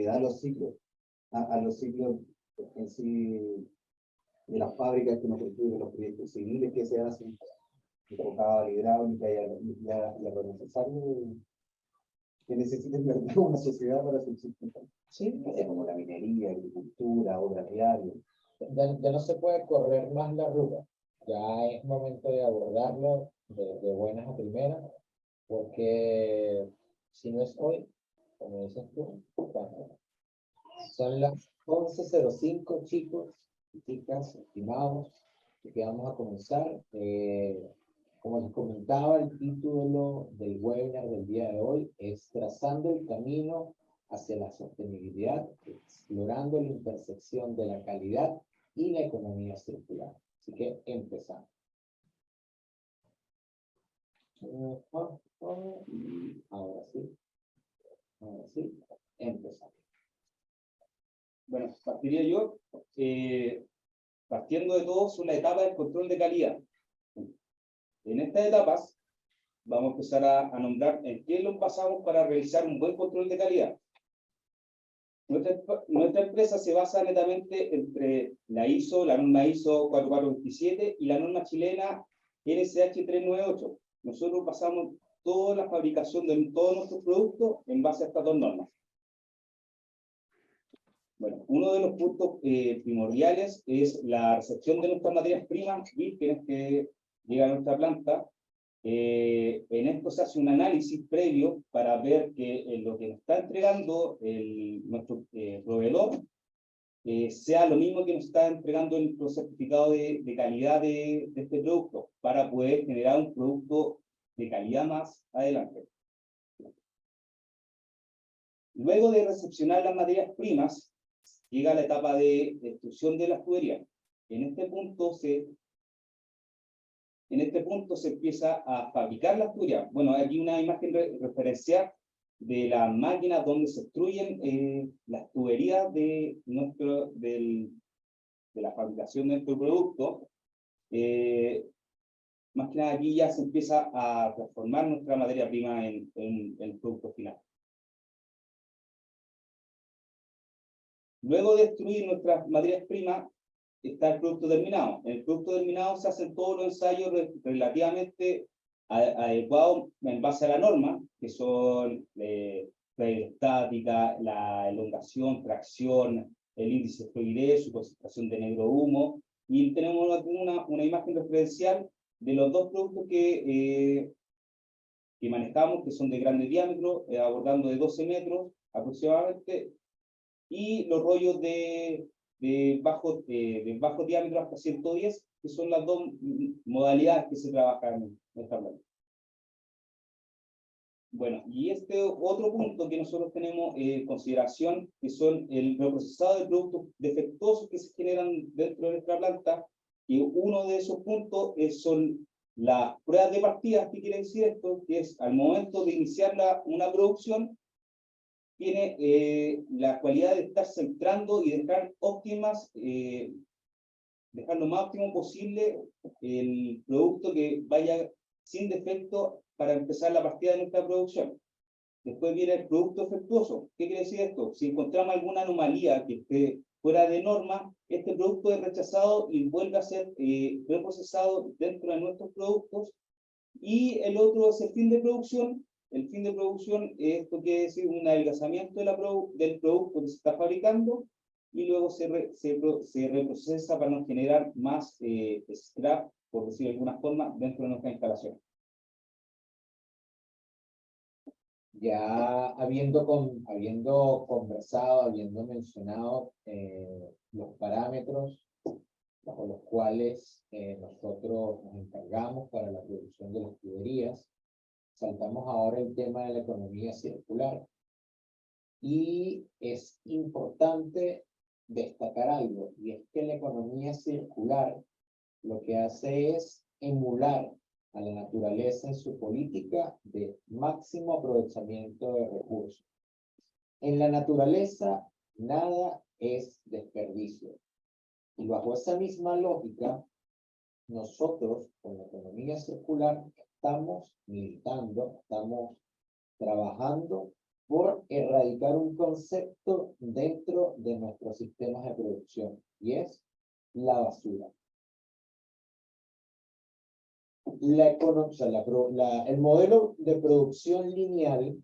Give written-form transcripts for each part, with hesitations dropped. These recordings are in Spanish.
da a los ciclos, a los ciclos en sí, de las fábricas que nos construyen, los proyectos civiles que se hacen, enfocados a la hidráulica y a lo necesario que necesita en verdad una sociedad para subsistir. Sí, como la minería, agricultura, obras diarias. Ya no se puede correr más la ruta. Ya es momento de abordarlo de buenas a primeras, porque si no es hoy, como dices tú, ¿cuándo? Son las 11:05, chicos y chicas, estimados, que vamos a comenzar. Como les comentaba, el título del webinar del día de hoy es Trazando el camino hacia la sostenibilidad, explorando la intersección de la calidad y la economía circular. Así que empezamos. Ahora sí, empezamos. Bueno, partiría yo, partiendo de todo, son las etapas del control de calidad. En estas etapas vamos a empezar a nombrar en qué lo pasamos para realizar un buen control de calidad. Nuestra empresa se basa netamente entre la norma ISO 4427 y la norma chilena NSH 398. Nosotros basamos toda la fabricación de todos nuestros productos en base a estas dos normas. Bueno, uno de los puntos primordiales es la recepción de nuestras materias primas, vírgenes que llegan a nuestra planta. En esto se hace un análisis previo para ver que lo que nos está entregando nuestro proveedor sea lo mismo que nos está entregando el certificado de calidad de este producto, para poder generar un producto de calidad más adelante. Luego de recepcionar las materias primas, llega la etapa de destrucción de las tuberías. En este punto se empieza a fabricar las tuberías. Bueno, aquí una imagen referencial de las máquinas donde se destruyen las tuberías de la fabricación de nuestro producto. Más que nada aquí ya se empieza a transformar nuestra materia prima en el producto final. Luego de destruir nuestras materias primas, está el producto terminado. En el producto terminado se hacen todos los ensayos relativamente adecuados en base a la norma, que son la hidrostática, la elongación, tracción, el índice de fluidez, su concentración de negro humo, y tenemos una imagen referencial de los dos productos que manejamos, que son de grande diámetro, abordando de 12 metros aproximadamente, y los rollos de bajo diámetro hasta 110, que son las dos modalidades que se trabajan en esta planta. Bueno, y este otro punto que nosotros tenemos en consideración, que son el procesado de productos defectuosos que se generan dentro de nuestra planta, y uno de esos puntos son las pruebas de partida. ¿Qué quiere decir esto? Que es al momento de iniciar una producción, tiene la cualidad de estar centrando y dejar dejar lo más óptimo posible el producto que vaya sin defecto para empezar la partida de nuestra producción. Después viene el producto defectuoso. ¿Qué quiere decir esto? Si encontramos alguna anomalía que esté fuera de norma, este producto es rechazado y vuelve a ser reprocesado dentro de nuestros productos. Y el otro es el fin de producción. El fin de producción, esto quiere decir un adelgazamiento del producto que se está fabricando, y luego se reprocesa para no generar más scrap, por decirlo de alguna forma, dentro de nuestra instalación. Ya habiendo conversado, habiendo mencionado los parámetros bajo los cuales nosotros nos encargamos para la producción de las tuberías, saltamos ahora el tema de la economía circular. Y es importante destacar algo, y es que la economía circular lo que hace es emular a la naturaleza en su política de máximo aprovechamiento de recursos. En la naturaleza nada es desperdicio. Y bajo esa misma lógica, nosotros con la economía circular estamos militando, estamos trabajando por erradicar un concepto dentro de nuestros sistemas de producción, y es la basura. El modelo de producción lineal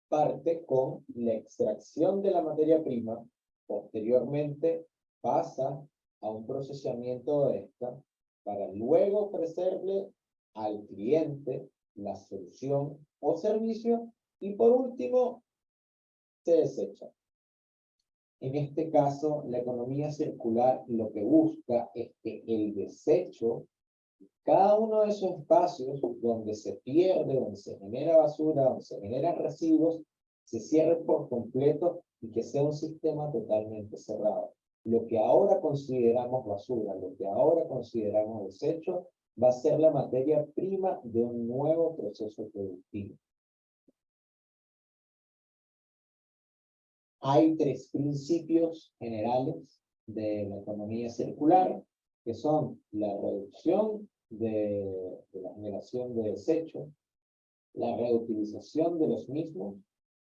parte con la extracción de la materia prima, posteriormente pasa a un procesamiento de esta para luego ofrecerle al cliente la solución o servicio y por último se desecha. En este caso, la economía circular lo que busca es que el desecho, cada uno de esos espacios donde se pierde, donde se genera basura, donde se generan residuos, se cierre por completo y que sea un sistema totalmente cerrado. Lo que ahora consideramos basura, lo que ahora consideramos desecho, va a ser la materia prima de un nuevo proceso productivo. Hay tres principios generales de la economía circular, que son la reducción de la generación de desechos, la reutilización de los mismos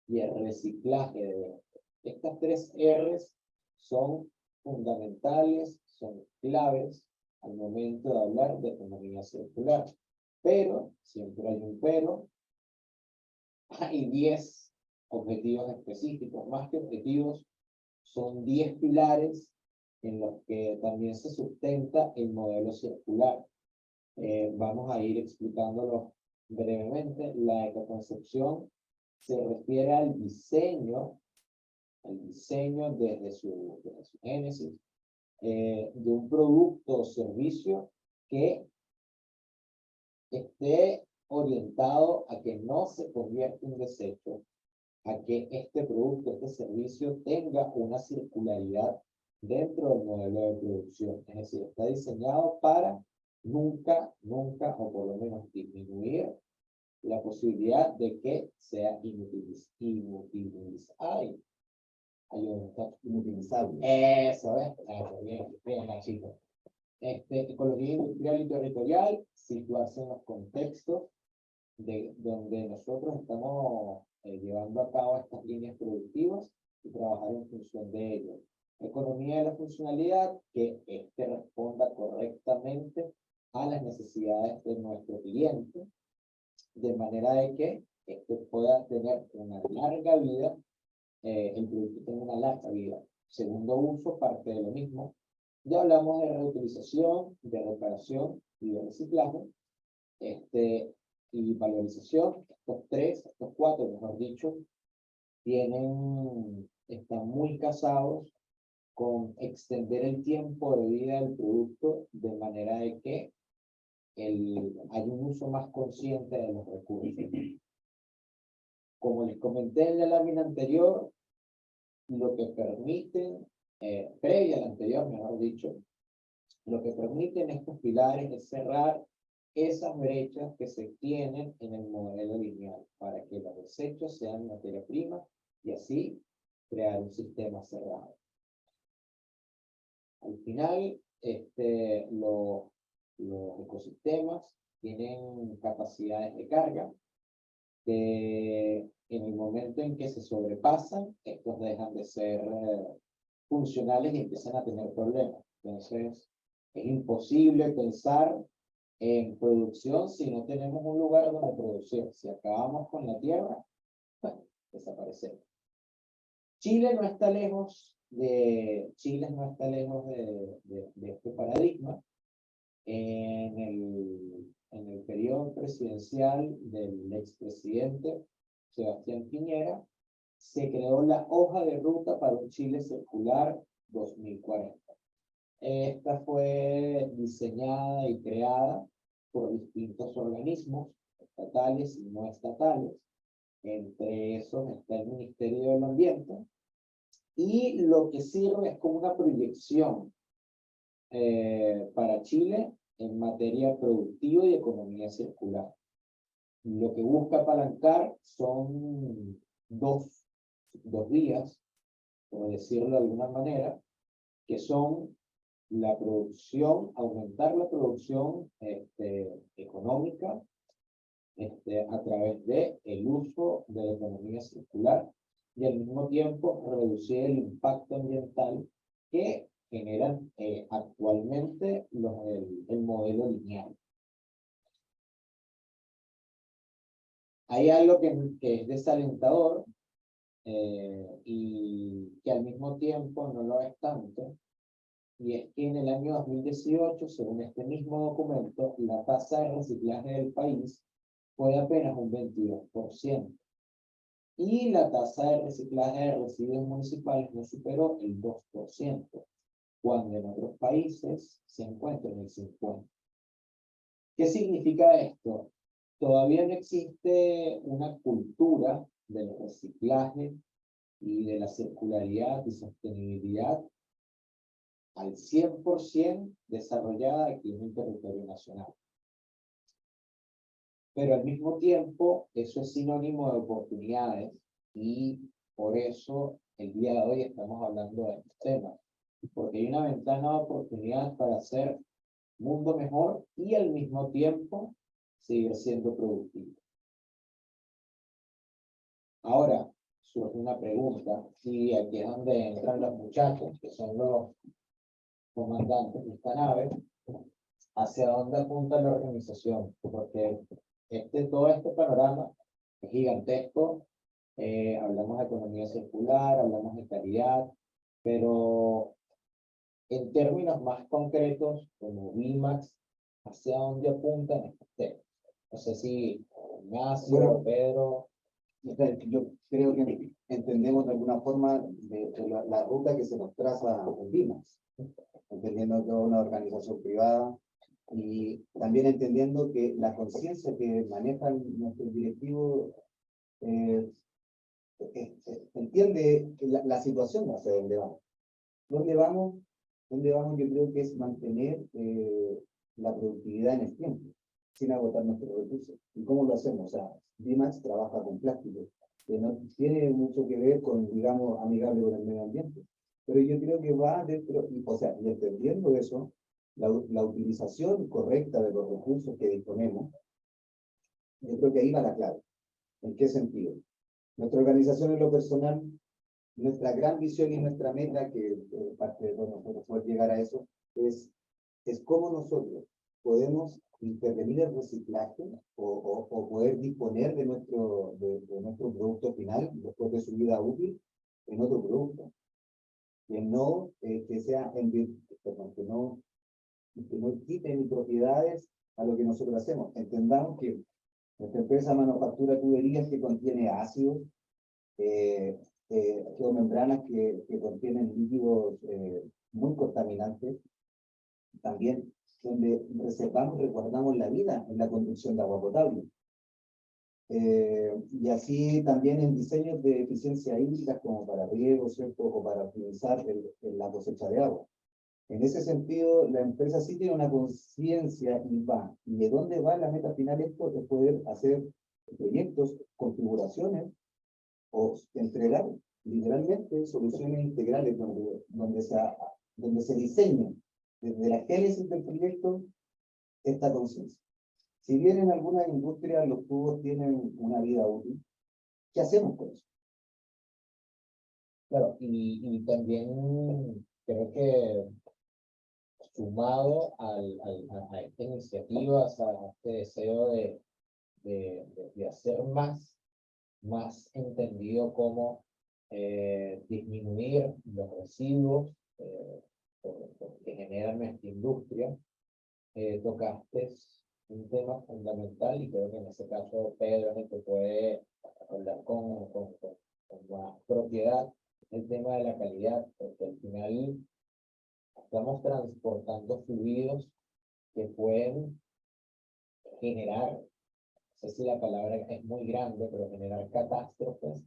y el reciclaje de estos. Estas tres R's son fundamentales, son claves al momento de hablar de economía circular. Pero, siempre hay un pero, hay 10 objetivos específicos, más que objetivos, son 10 pilares en los que también se sustenta el modelo circular. Vamos a ir explicándolo brevemente. La ecoconcepción se refiere al diseño desde su génesis, de un producto o servicio que esté orientado a que no se convierta en desecho, a que este producto, este servicio tenga una circularidad dentro del modelo de producción. Es decir, está diseñado para nunca, o por lo menos disminuir la posibilidad de que sea inutilizable. Eso es. Bien, Nachito. Ecología industrial y territorial, situarse en los contextos de donde nosotros estamos llevando a cabo estas líneas productivas y trabajar en función de ello. Economía de la funcionalidad, que responda correctamente a las necesidades de nuestro cliente, de manera de que pueda tener una larga vida, el producto tenga una larga vida. Segundo uso, parte de lo mismo. Ya hablamos de reutilización, de reparación y de reciclaje. Y valorización, estos cuatro, mejor dicho, están muy casados con extender el tiempo de vida del producto de manera de que hay un uso más consciente de los recursos. Como les comenté en la lámina anterior, lo que permite, previa a la anterior, mejor dicho, lo que permiten estos pilares es cerrar esas brechas que se tienen en el modelo lineal para que los desechos sean materia prima y así crear un sistema cerrado. Al final, los ecosistemas tienen capacidades de carga que en el momento en que se sobrepasan, estos dejan de ser funcionales y empiezan a tener problemas. Entonces, es imposible pensar en producción si no tenemos un lugar donde producir. Si acabamos con la tierra, bueno, desaparecemos. Chile no está lejos de este paradigma. En el periodo presidencial del expresidente Sebastián Piñera, se creó la hoja de ruta para un Chile circular 2040. Esta fue diseñada y creada por distintos organismos estatales y no estatales. Entre esos está el Ministerio del Ambiente. Y lo que sirve es como una proyección para Chile en materia productiva y economía circular. Lo que busca apalancar son dos vías, por decirlo de alguna manera, que son la producción, aumentar la producción económica a través de el uso de la economía circular y al mismo tiempo reducir el impacto ambiental que generan actualmente el modelo lineal. Hay algo que es desalentador y que al mismo tiempo no lo es tanto, y es que en el año 2018, según este mismo documento, la tasa de reciclaje del país fue de apenas un 22%, y la tasa de reciclaje de residuos municipales no superó el 2%, cuando en otros países se encuentra en el 50%. ¿Qué significa esto? Todavía no existe una cultura del reciclaje y de la circularidad y sostenibilidad al 100% desarrollada aquí en el territorio nacional. Pero al mismo tiempo, eso es sinónimo de oportunidades y por eso el día de hoy estamos hablando de estos temas. Porque hay una ventana de oportunidad para hacer mundo mejor y al mismo tiempo seguir siendo productivo. Ahora, surge una pregunta, y aquí es donde entran los muchachos, que son los comandantes de esta nave, ¿hacia dónde apunta la organización? Porque todo este panorama es gigantesco, hablamos de economía circular, hablamos de calidad, pero en términos más concretos, como VIMAX, ¿hacia dónde apuntan estos temas? No sé si Ignacio, Bueno, Pedro. Yo creo que entendemos de alguna forma de la ruta que se nos traza en VIMAX, entendiendo que es una organización privada y también entendiendo que la conciencia que manejan nuestros directivos entiende la situación hacia dónde vamos. ¿Dónde vamos? ¿Dónde vamos? Yo creo que es mantener la productividad en el tiempo, sin agotar nuestros recursos. ¿Y cómo lo hacemos? O sea, VIMAX trabaja con plástico, que no tiene mucho que ver con, digamos, amigable con el medio ambiente. Pero yo creo que va dentro, o sea, y entendiendo eso, la utilización correcta de los recursos que disponemos, yo creo que ahí va la clave. ¿En qué sentido? Nuestra organización en lo personal, nuestra gran visión y nuestra meta, que parte de nosotros poder llegar a eso, es cómo nosotros podemos intervenir el reciclaje o poder disponer de nuestro producto final después de su vida útil en otro producto. Que no, que sea perdón, que no quiten propiedades a lo que nosotros hacemos. Entendamos que nuestra empresa manufactura tuberías que contiene ácidos, geomembranas que contienen líquidos muy contaminantes, también donde reservamos, resguardamos la vida en la conducción de agua potable. Y así también en diseños de eficiencia hídrica como para riego, ¿cierto? O para optimizar la cosecha de agua. En ese sentido, la empresa sí tiene una conciencia y va. ¿Y de dónde va la meta final? Esto es poder hacer proyectos, configuraciones o entregar literalmente soluciones integrales donde se diseña desde la génesis del proyecto esta conciencia. Si bien en algunas industrias los tubos tienen una vida útil, ¿qué hacemos con eso? Claro, y también creo que sumado a esta iniciativa, a este deseo de hacer más entendido cómo disminuir los residuos que generan nuestra industria, tocaste un tema fundamental y creo que en ese caso Pedro es el que puede hablar con más propiedad el tema de la calidad, porque al final estamos transportando fluidos que pueden generar, no sé si la palabra es muy grande, pero generar catástrofes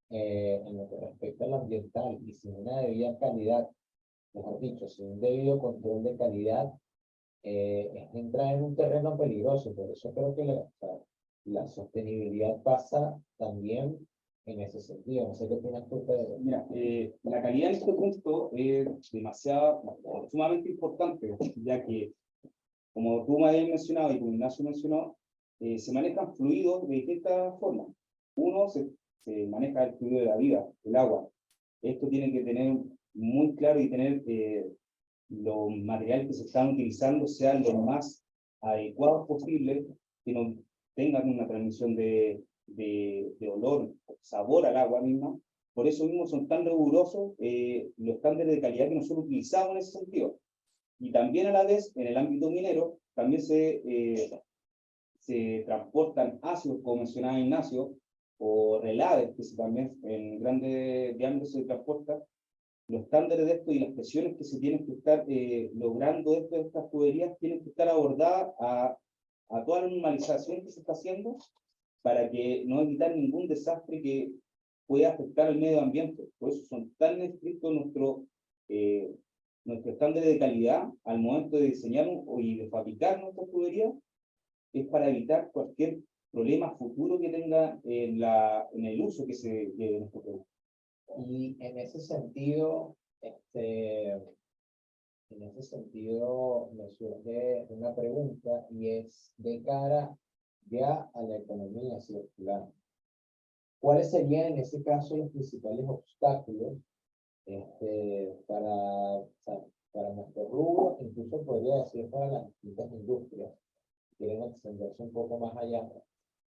en lo que respecta a lo ambiental y sin una debida calidad, mejor dicho, sin un debido control de calidad, entra en un terreno peligroso. Por eso creo que la sostenibilidad pasa también en ese sentido. No sé qué opinas tú, Pedro. Mira, la calidad en este punto es sumamente importante, ya que, como tú me habías mencionado y como Ignacio mencionó, se manejan fluidos de distintas formas. Uno se maneja el fluido de la vida, el agua. Esto tiene que tener muy claro y tener los materiales que se están utilizando sean lo más adecuados posible, que no tengan una transmisión de olor, sabor al agua misma. Por eso mismo son tan rigurosos los estándares de calidad que nosotros utilizamos en ese sentido. Y también a la vez, en el ámbito minero, también se transportan ácidos, como mencionaba Ignacio, o relaves, que también en grandes diámetros se transportan. Los estándares de esto y las presiones que se tienen que estar logrando de estas tuberías tienen que estar abordadas a toda la normalización que se está haciendo para que no evitar ningún desastre que pueda afectar al medio ambiente. Por eso son tan estrictos nuestros estándares de calidad al momento de diseñar y de fabricar nuestras tuberías, es para evitar cualquier problema futuro que tenga en el uso que se lleve de nuestro producto. Y en ese sentido, me surge una pregunta y es de cara ya a la economía circular. ¿Cuáles serían en ese caso los principales obstáculos para nuestro rubro, incluso podría decir para las distintas industrias que quieren extenderse un poco más allá,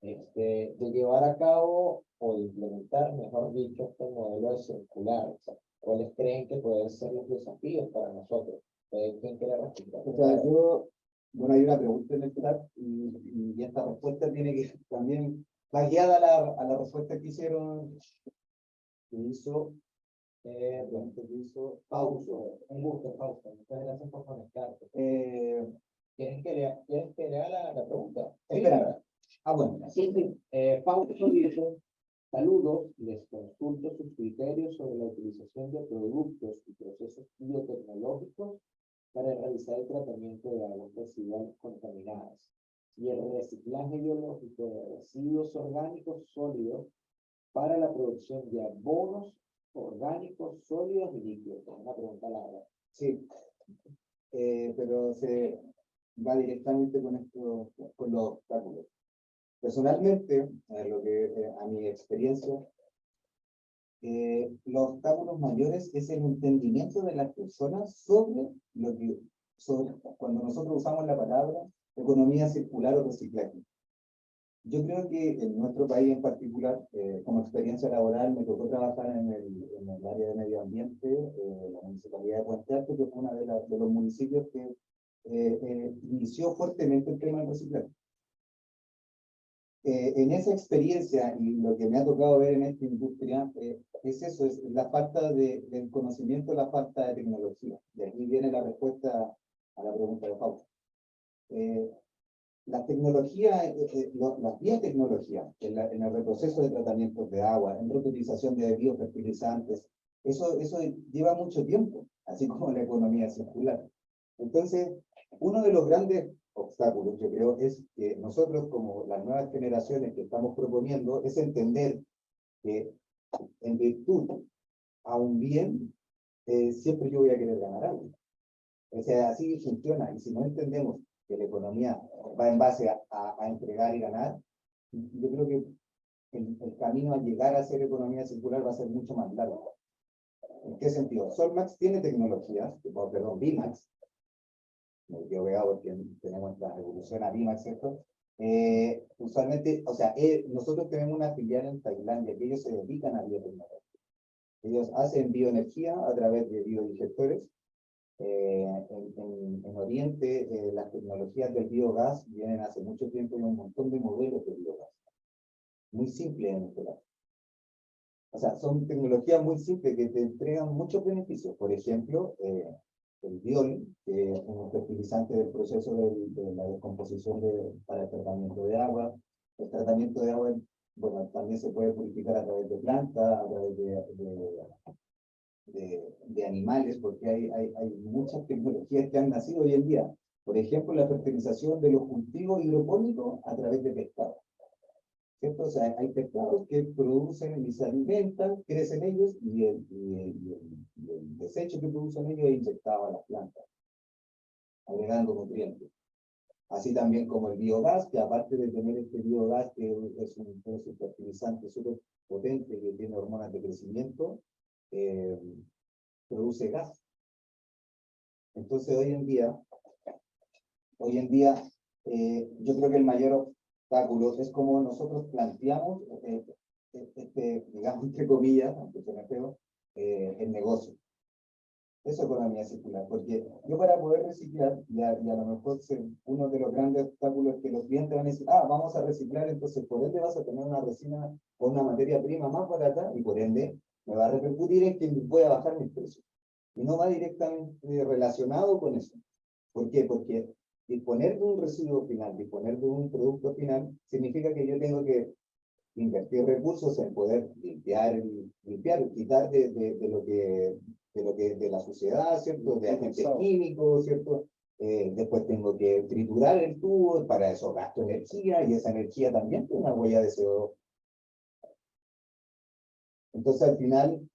de llevar a cabo o implementar, mejor dicho, este modelo de circular? O sea, ¿cuáles creen que pueden ser los desafíos para nosotros? ¿Quién quiere responder? O sea, bueno, hay una pregunta en el chat y esta respuesta tiene que también va guiada a la respuesta que hizo Pauso. Un gusto, Fausto. Muchas gracias por conectarte. ¿Quieres que lea la pregunta? Espera. Bueno. Sí. Fausto dice: saludos, les consulto sus criterios sobre la utilización de productos y procesos biotecnológicos para realizar el tratamiento de aguas residuales contaminadas y el reciclaje biológico de residuos orgánicos sólidos para la producción de abonos orgánicos sólidos y líquidos. Una pregunta larga. Sí, pero se va directamente con los obstáculos. Personalmente, a mi experiencia, los obstáculos mayores es el entendimiento de las personas sobre cuando nosotros usamos la palabra economía circular o reciclaje. Yo creo que en nuestro país en particular, como experiencia laboral, me tocó trabajar en el área de medio ambiente, la municipalidad de Puente Alto, que fue uno de los municipios que inició fuertemente el tema del reciclaje. En esa experiencia y lo que me ha tocado ver en esta industria es eso, es la falta del conocimiento, la falta de tecnología. Y aquí viene la respuesta a la pregunta de Fausto. La tecnología, las biotecnologías en el reproceso de tratamientos de agua, en reutilización de biofertilizantes, eso lleva mucho tiempo, así como la economía circular. Entonces, uno de los grandes obstáculos, yo creo, es que nosotros, como las nuevas generaciones que estamos proponiendo, es entender que en virtud a un bien, siempre yo voy a querer ganar algo. O sea, así funciona, y si no entendemos que la economía va en base a entregar y ganar, yo creo que el camino a llegar a ser economía circular va a ser mucho más largo. ¿En qué sentido? Solmax tiene tecnologías, perdón, Bimax, yo veo porque tenemos esta revolución a Bimax, ¿cierto? Usualmente, o sea, nosotros tenemos una filial en Tailandia que ellos se dedican a biotecnología. Ellos hacen bioenergía a través de biodigestores. En Oriente, las tecnologías del biogás vienen hace mucho tiempo y un montón de modelos de biogás. Muy simples en este caso. O sea, son tecnologías muy simples que te entregan muchos beneficios. Por ejemplo, el biol, que es un fertilizante del proceso de la descomposición para el tratamiento de agua. El tratamiento de agua, bueno, también se puede purificar a través de plantas, a través de animales, porque hay muchas tecnologías que han nacido hoy en día. Por ejemplo, la fertilización de los cultivos hidropónicos a través de pescado. ¿Cierto? O sea, hay pescados que producen y se alimentan, crecen ellos, y el desecho que producen ellos es inyectado a las plantas, agregando nutrientes. Así también como el biogás, que aparte de tener este biogás, que es un fertilizante súper potente, que tiene hormonas de crecimiento, eh, produce gas. Entonces hoy en día, yo creo que el mayor obstáculo es como nosotros planteamos, digamos, entre comillas, aunque suene feo, el negocio. Eso es economía circular, porque yo para poder reciclar, y a lo mejor uno de los grandes obstáculos es que los clientes van a decir, vamos a reciclar, entonces por ende vas a tener una resina o una materia prima más barata, y por ende me va a repercutir en que voy a bajar mis precios. Y no va directamente relacionado con eso. ¿Por qué? Porque disponer de un residuo final, disponer de un producto final, significa que yo tengo que invertir recursos en poder limpiar, quitar de la sociedad, ¿cierto? De agentes químicos, ¿cierto? Después tengo que triturar el tubo, para eso gasto energía, y esa energía también tiene una huella de CO2. Entonces, al final,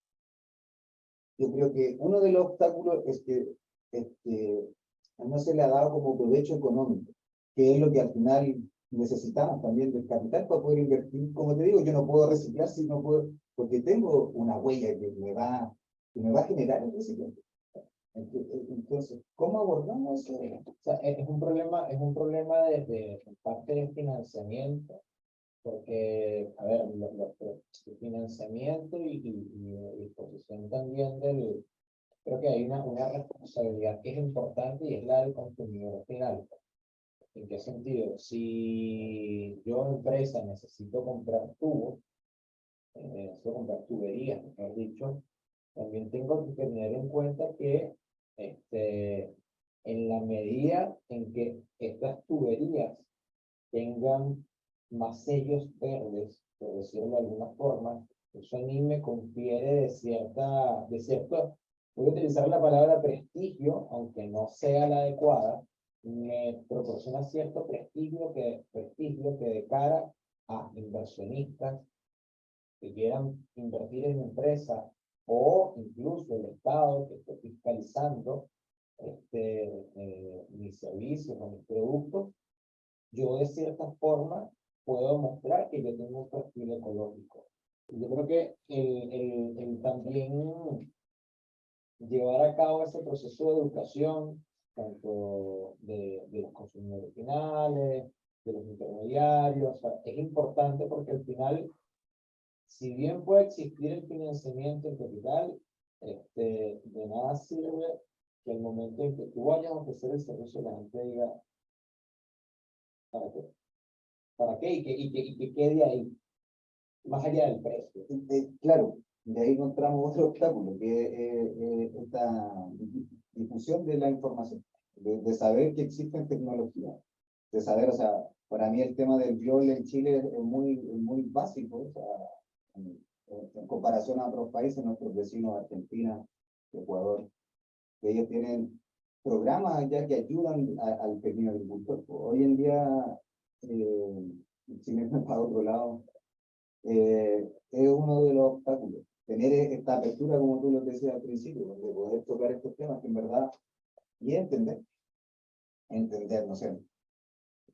yo creo que uno de los obstáculos es que no se le ha dado como provecho económico, que es lo que al final necesitamos también del capital para poder invertir. Como te digo, yo no puedo reciclar si no puedo, porque tengo una huella que me va a generar el reciclaje. Entonces, ¿cómo abordamos eso? O sea, es un problema desde parte de financiamiento, porque, a ver, el financiamiento y disposición también creo que hay una responsabilidad que es importante y es la del consumidor final. ¿En qué sentido? Si yo, empresa, necesito comprar tubos, necesito comprar tuberías, mejor dicho, también tengo que tener en cuenta que en la medida en que estas tuberías tengan más sellos verdes, por decirlo de alguna forma, eso a mí me confiere de cierto, voy a utilizar la palabra prestigio, aunque no sea la adecuada, me proporciona cierto prestigio que de cara a inversionistas que quieran invertir en mi empresa, o incluso el Estado que esté fiscalizando mis servicios o mis productos, yo de cierta forma puedo mostrar que yo tengo un perfil ecológico. Yo creo que el también llevar a cabo ese proceso de educación, tanto de los consumidores finales, de los intermediarios, o sea, es importante porque al final, si bien puede existir el financiamiento en capital, de nada sirve que el momento en que tú vayas a ofrecer el servicio, la gente diga, ¿para qué? ¿Para qué? Y que quede ahí, más allá del precio. Claro, de ahí encontramos otro obstáculo, que es esta difusión de la información, de saber que existen tecnologías, de saber, o sea, para mí el tema del biol en Chile es muy básico, o sea, en comparación a otros países, nuestros vecinos, Argentina, Ecuador, que ellos tienen programas ya que ayudan al pequeño agricultor. Hoy en día, si me voy para otro lado, es uno de los obstáculos. Tener esta apertura, como tú lo decías al principio, de poder tocar estos temas que en verdad, y entender, no sé,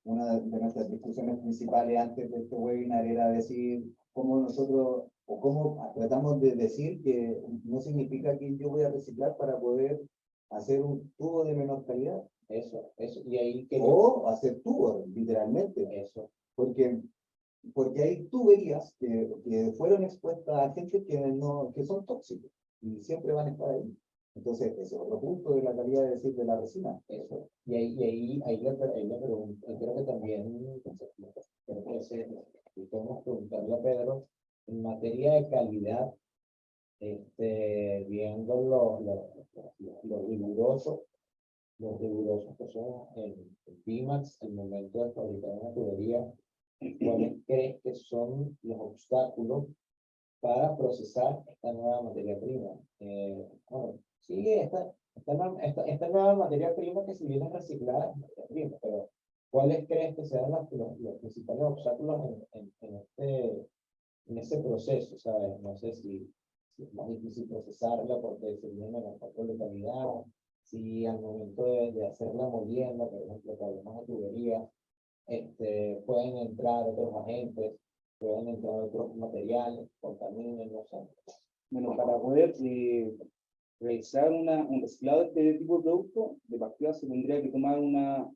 una de nuestras discusiones principales antes de este webinar era decir cómo nosotros, o cómo tratamos de decir que no significa que yo voy a reciclar para poder hacer un tubo de menor calidad. Eso, y ahí que O hacer tubos, literalmente. eso. Porque hay tuberías que fueron expuestas a gente que son tóxicos y siempre van a estar ahí. Entonces, ese es otro punto de la calidad de la resina. Eso. Y ahí la pregunta, creo que también, creo que podemos preguntarle a Pedro, en materia de calidad, viendo los rigurosos que son el PIMAX, el momento de fabricar una tubería, ¿cuáles crees que son los obstáculos para procesar esta nueva materia prima? Bueno, sí, esta nueva materia prima, que si bien es reciclada, es materia prima, pero ¿cuáles crees que sean los principales obstáculos en ese proceso? ¿Sabes? No sé si es más difícil procesarla porque se viene menos control de calidad, si al momento de hacer la molienda, por ejemplo, que hablamos de tuberías, pueden entrar otros agentes, pueden entrar otros materiales, contaminen, no sé. Bueno, para poder realizar un reciclado de este tipo de producto, de partida se tendría que tomar una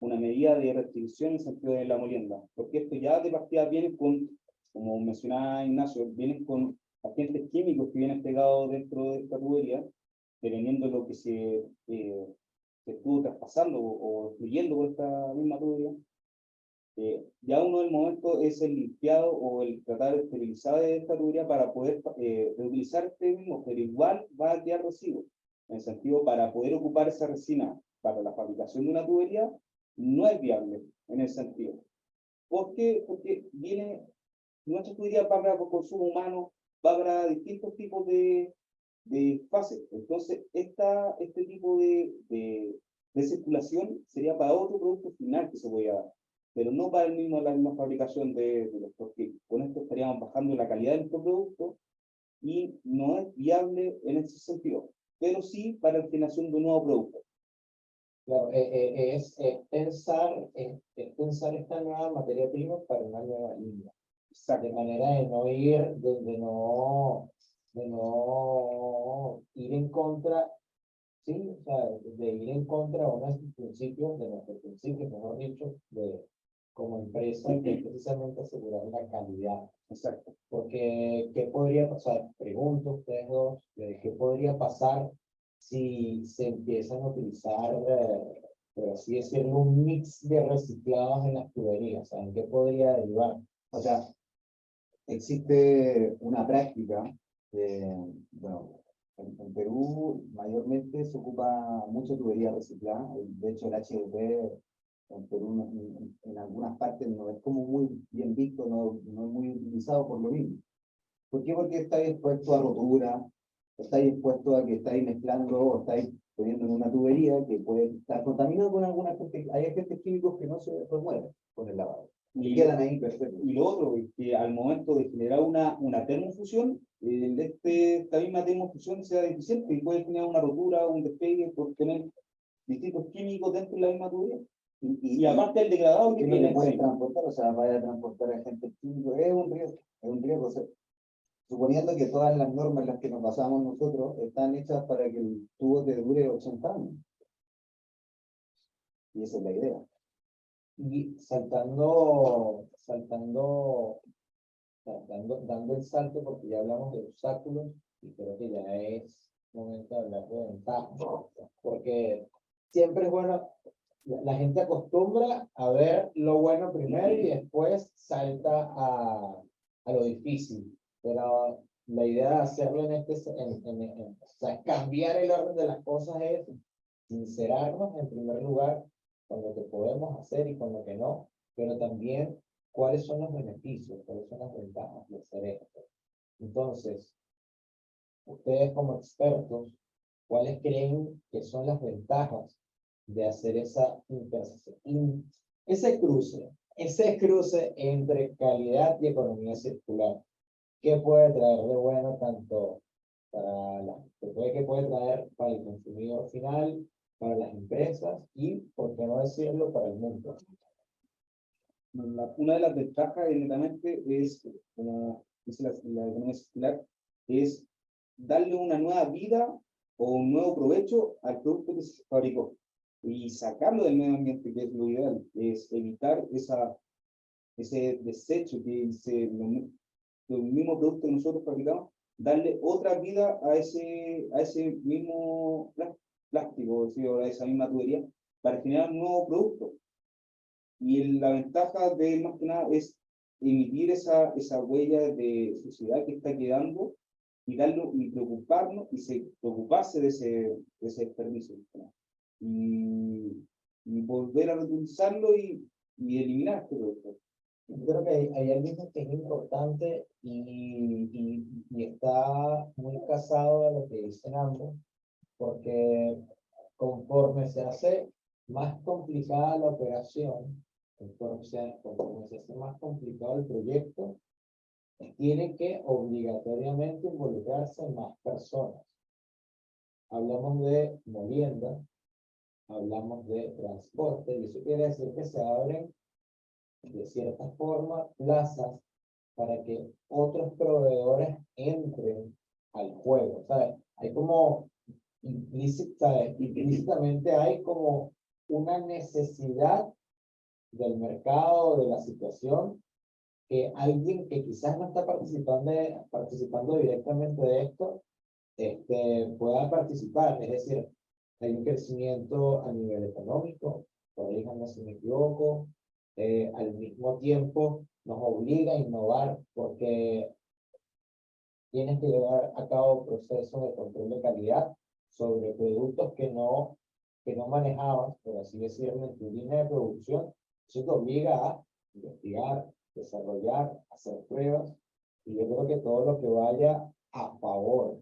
medida de restricción en el sentido de la molienda, porque esto ya de partida viene con, como mencionaba Ignacio, vienen con agentes químicos que vienen pegados dentro de esta tubería, dependiendo de lo que se estuvo traspasando o fluyendo por esta misma tubería. Ya uno del momento es el limpiado o el tratar de esterilizar de esta tubería para poder reutilizar este mismo, pero igual va a quedar residuo. En el sentido, para poder ocupar esa resina para la fabricación de una tubería, no es viable en ese sentido. ¿Por qué? Porque nuestra tubería va para consumo humano, va para distintos tipos de fases. Entonces, este tipo de circulación sería para otro producto final que se podía dar, pero no para la misma fabricación de los, porque con esto estaríamos bajando la calidad de nuestro producto y no es viable en ese sentido, pero sí para la generación de un nuevo producto. Claro, es pensar esta nueva materia prima para una nueva línea. De manera de no ir, de no ir en contra, sí, o sea, de ir en contra de unos principios, de nuestros principios, mejor dicho, como empresa, que es precisamente asegurar la calidad. Exacto. Porque, ¿qué podría pasar? Pregunto a ustedes dos, ¿qué podría pasar si se empiezan a utilizar, por así decirlo, un mix de reciclados en las tuberías? O sea, ¿en qué podría derivar? O sea, existe una práctica, bueno, en Perú mayormente se ocupa mucho tubería reciclada. De hecho, el HDP en Perú en algunas partes no es como muy bien visto, no es muy utilizado por lo mismo. ¿Por qué? Porque está expuesto a rotura, está expuesto a que estáis mezclando o estáis poniendo en una tubería que puede estar contaminado con alguna gente. Hay agentes químicos que no se remueven con el lavado. Y quedan ahí perfectos. Y lo otro es que al momento de generar una termofusión, esta misma termofusión sea deficiente y puede generar una rotura o un despegue por tener distintos químicos dentro de la misma tubería. Y aparte el degradado que no tiene. le pueden transportar, o sea, vaya a transportar agentes químicos, es un riesgo. O sea, suponiendo que todas las normas en las que nos basamos nosotros están hechas para que el tubo te dure 80 años. Y esa es la idea. Y dando el salto, porque ya hablamos de obstáculos, y creo que ya es momento de hablar de ventajas, porque siempre es bueno, la gente acostumbra a ver lo bueno primero y después salta a lo difícil, pero la idea de hacerlo o sea, cambiar el orden de las cosas es sincerarnos en primer lugar con lo que podemos hacer y con lo que no, pero también cuáles son los beneficios, cuáles son las ventajas de hacer esto. Entonces, ustedes como expertos, ¿cuáles creen que son las ventajas de hacer ese cruce entre calidad y economía circular? ¿Qué puede traer de bueno tanto qué puede traer para el consumidor final, para las empresas y, por qué no decirlo, para el mundo? Una de las ventajas, evidentemente, es, como dice la economía circular, es darle una nueva vida o un nuevo provecho al producto que se fabricó y sacarlo del medio ambiente, que es lo ideal, es evitar ese desecho los mismos productos que nosotros fabricamos, darle otra vida a ese mismo plástico, a esa misma tubería, para generar un nuevo producto. Y la ventaja de más que nada es emitir esa huella de sociedad que está quedando y preocuparnos preocuparse de ese desperdicio. Y volver a reutilizarlo y eliminar este producto. Yo creo que hay algo que es importante y está muy casado a lo que dicen ambos, porque conforme se hace más complicada la operación, conforme se hace más complicado el proyecto, tiene que obligatoriamente involucrarse más personas. hablamos de molienda, hablamos de transporte, y eso quiere decir que se abren de cierta forma plazas para que otros proveedores entren al juego, ¿sabes? Hay como implícitamente hay como una necesidad del mercado, de la situación, que alguien que quizás no está participando directamente de esto, pueda participar. Es decir, hay un crecimiento a nivel económico, corríjanme si me equivoco, al mismo tiempo nos obliga a innovar porque tienes que llevar a cabo procesos de control de calidad sobre productos que no manejabas, por así decirlo, en tu línea de producción. Eso te obliga a investigar, desarrollar, hacer pruebas, y yo creo que todo lo que vaya a favor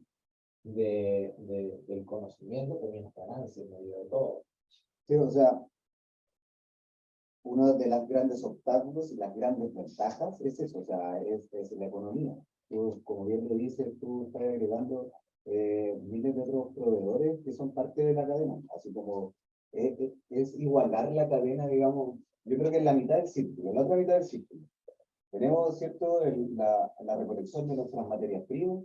del conocimiento también es ganancia en medio de todo. Sí, o sea, uno de los grandes obstáculos y las grandes ventajas es eso, o sea, es la economía. Tú, como bien lo dices, tú estás agregando miles de otros proveedores que son parte de la cadena, así como es igualar la cadena, digamos, yo creo que es la mitad del círculo, la otra mitad del círculo. Tenemos, ¿cierto?, la recolección de nuestras materias primas,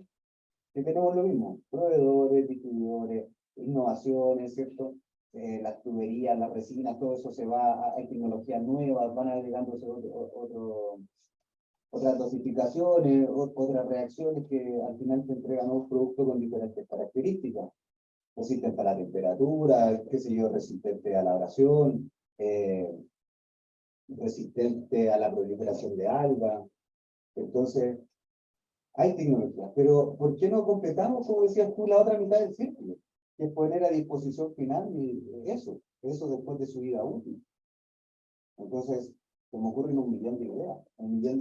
que tenemos lo mismo, proveedores, distribuidores, innovaciones, ¿cierto? Las tuberías, las resinas, todo eso se va, hay tecnologías nuevas, van agregándose otras dosificaciones, otras reacciones que al final te entregan un producto con diferentes características, resistente a la temperatura, qué sé yo, resistente a la abrasión, resistente a la proliferación de algas. Entonces, hay tecnología, pero ¿por qué no completamos, como decías tú, la otra mitad del círculo? Que es poner a disposición final y eso después de su vida útil. Entonces, se me ocurren un millón de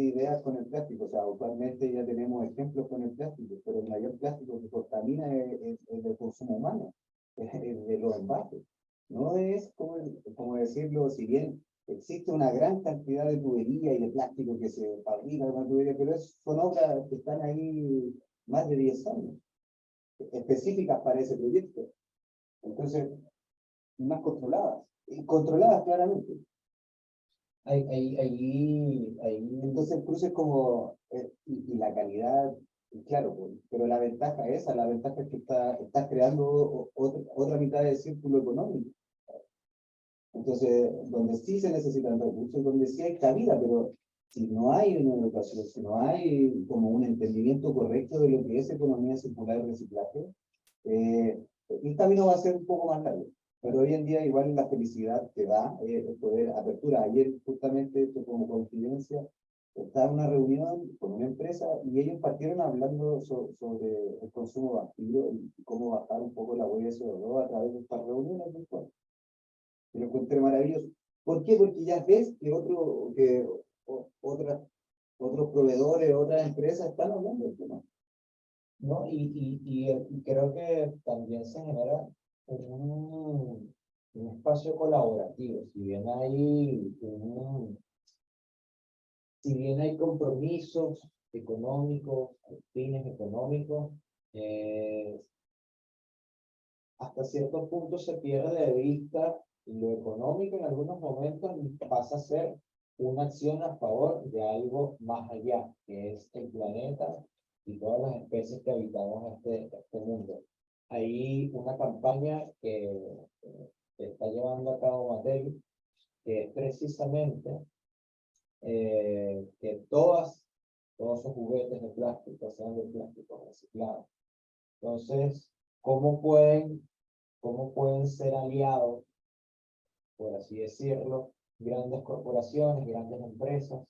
ideas con el plástico. O sea, actualmente ya tenemos ejemplos con el plástico, pero el mayor plástico que contamina es el consumo humano, es de los envases. No es, como decirlo, si bien existe una gran cantidad de tubería y de plástico que se fabrica con tubería, pero son obras que están ahí más de 10 años, específicas para ese proyecto. Entonces, más controladas, y controladas claramente. Entonces el cruce es como, y la calidad, claro, pues, pero la ventaja es esa, la ventaja es que estás creando otra mitad del círculo económico. Entonces, donde sí se necesitan recursos, donde sí hay cabida, pero si no hay una educación, si no hay como un entendimiento correcto de lo que es economía circular y reciclaje, el camino va a ser un poco más largo. Pero hoy en día igual la felicidad que da poder apertura. Ayer justamente, esto como coincidencia, estaba en una reunión con una empresa y ellos partieron hablando sobre el consumo vacío y cómo bajar un poco la huella de CO2 a través de estas reuniones virtuales. Y lo encontré maravilloso. ¿Por qué? Porque ya ves que otros proveedores, otras empresas están hablando del tema. ¿No? Y creo que también se genera un espacio colaborativo. Si bien hay compromisos económicos, fines económicos, hasta cierto punto se pierde de vista lo económico en algunos momentos y pasa a ser una acción a favor de algo más allá, que es el planeta y todas las especies que habitamos este mundo. Hay una campaña que está llevando a cabo Mattel, que es precisamente que todos esos juguetes de plástico sean de plástico reciclado. Entonces, ¿cómo pueden ser aliados, por así decirlo, grandes corporaciones, grandes empresas,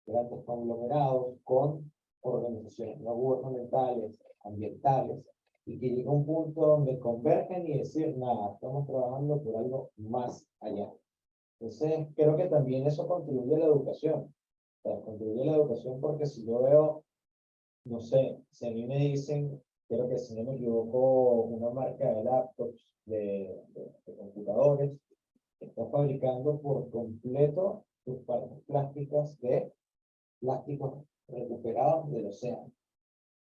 grandes conglomerados con organizaciones no gubernamentales, ambientales, y que llega un punto donde convergen y decir, nada, estamos trabajando por algo más allá? Entonces, creo que también eso contribuye a la educación. O sea, contribuye a la educación porque si yo veo, no sé, si a mí me dicen, creo que si no me equivoco, una marca de laptops, de computadores, está fabricando por completo sus partes plásticas de plásticos recuperados del océano.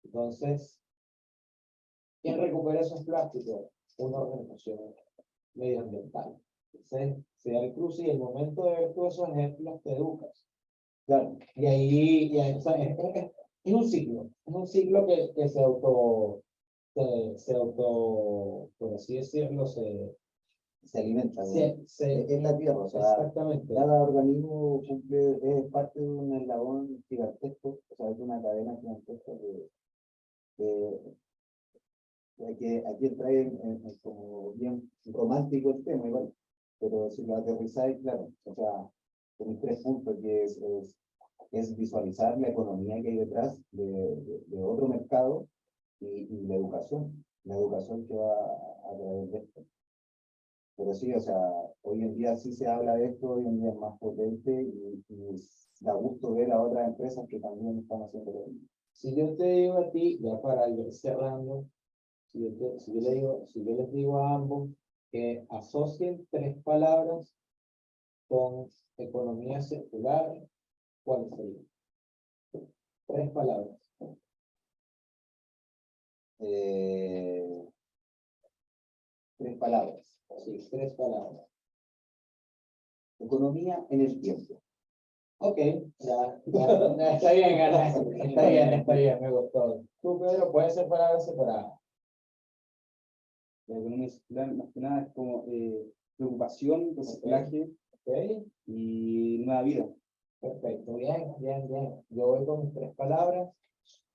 Entonces, ¿Quién recupera esos plásticos? Una organización medioambiental. Entonces, se da el cruce y el momento de ver todos esos ejemplos te educas. Claro, O sea, es un ciclo que se auto, por así decirlo, se alimenta, ¿no? se, Es la tierra, o sea, exactamente. cada organismo cumple, es parte de un eslabón gigantesco, o sea, es una cadena gigantesca que aquí entra en como bien romántico el tema, igual, pero si lo aterrizáis, claro, o sea, tenéis 3 puntos, que es visualizar la economía que hay detrás de otro mercado y la educación que va a través de esto. Pero sí, o sea, hoy en día sí se habla de esto, hoy en día es más potente y da gusto ver a otras empresas que también están haciendo lo mismo. Si yo te digo a ti, ya para ir cerrando, si yo les digo a ambos que asocien 3 palabras con economía circular, ¿cuáles serían? 3 palabras. Eh, 3 palabras. Sí, 3 palabras. Economía en el tiempo. Ok, ya, está bien, Ernesto, está bien, me gustó. Tú, Pedro, puede ser palabras separadas. La economía circular, más que nada, es como preocupación, reciclaje Ok, y nueva vida. perfecto, bien, bien, bien. Yo voy con mis 3 palabras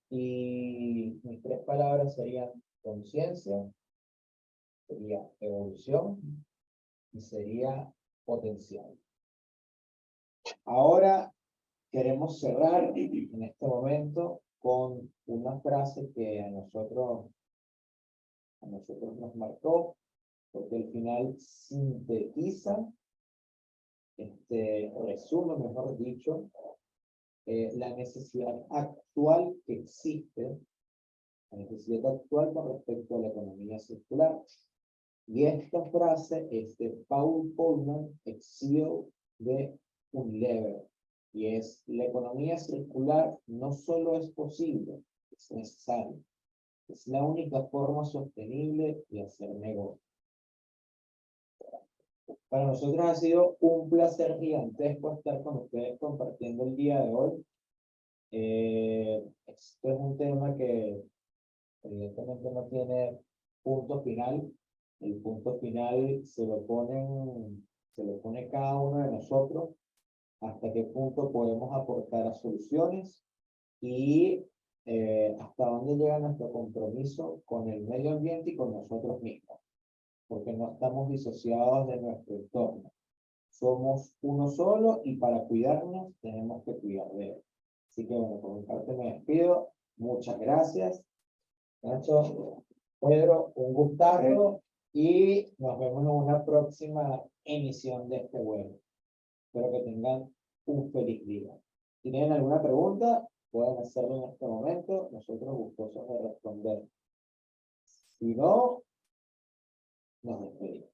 y mis 3 palabras serían conciencia, sería evolución y sería potencial. Ahora queremos cerrar en este momento con una frase que a nosotros nos marcó, porque al final sintetiza, resume, mejor dicho, la necesidad actual que existe, la necesidad actual con respecto a la economía circular. Y esta frase es de Paul Polman, ex CEO de Unilever, y es: la economía circular no solo es posible, es necesaria. Es la única forma sostenible de hacer negocio. Para nosotros ha sido un placer gigantesco estar con ustedes compartiendo el día de hoy. Esto es un tema que evidentemente no tiene punto final. El punto final se lo pone cada uno de nosotros, hasta qué punto podemos aportar a soluciones y hasta dónde llega nuestro compromiso con el medio ambiente y con nosotros mismos, porque no estamos disociados de nuestro entorno. Somos uno solo y para cuidarnos tenemos que cuidar de él. Así que bueno, por mi parte me despido. Muchas gracias. Nacho, Pedro, un gustazo y nos vemos en una próxima emisión de este web. Espero que tengan un feliz día. Si tienen alguna pregunta, pueden hacerlo en este momento. Nosotros gustosos de responder. Si no, nos despedimos.